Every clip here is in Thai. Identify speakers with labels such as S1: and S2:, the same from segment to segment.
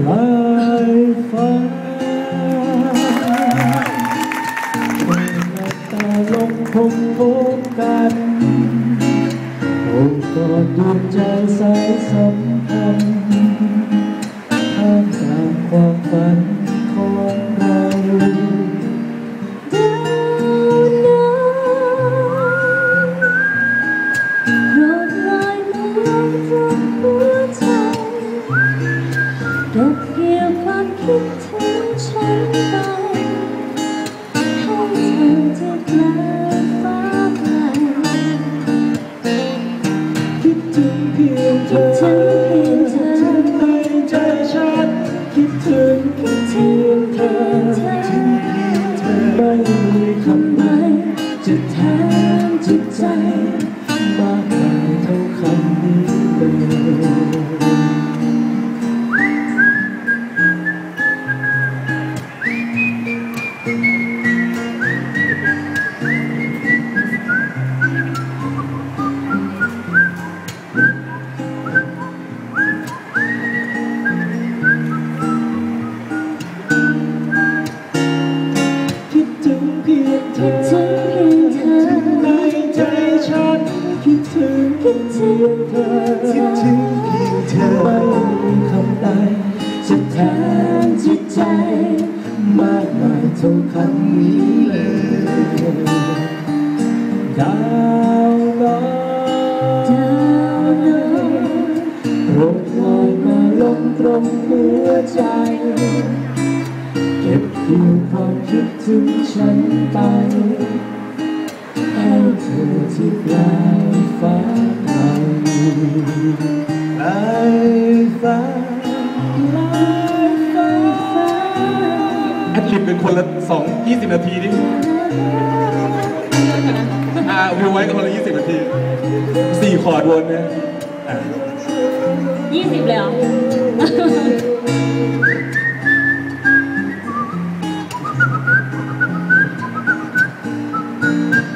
S1: ลายฟ้าตาลงคงพบกันโอ้กอดดวงใจสายสัมพันธ์ท่ามกลางความฝันของเรา
S2: ดอกเกี่ยวความคิดถึงฉันไปให้เธอที่ไกลฟ้าไกล
S1: คิดถึงเพียงเธอในใจฉันคิดถึงเพียงเธอไม่มีคำไหนจะแทนจิตใจมากมายเท่าคำนี้เลยคิดถึงเพียงเธอในใจฉันคิดถึงเพียงเธอไม่มีคำใดจะแทนจิตใจมากมายเท่าคำนี้เลยดาวน้อยโปรดลอยมาลงตรงหัวใจเก็บเกี่ยวความคิดถึงฉันไปให้เธอที่ปลายฟ้าไกลปลายฟ้า
S3: แอดลิบเป็นคนละ20 นาทีนี่วิวไว้กันคนละ20 นาที4 คอร์ดวนเนี่ย
S2: 20เลยเหรอ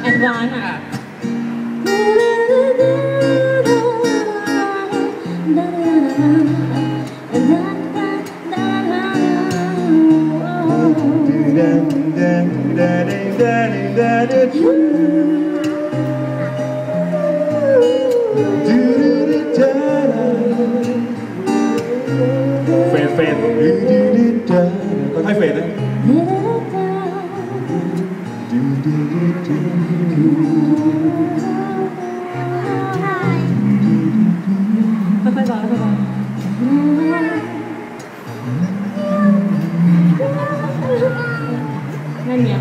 S2: แอดวานซ์อ่ะ
S3: เฟดค่อยเฟดนะ
S2: ค่อยๆบอกนั่นเนี่ย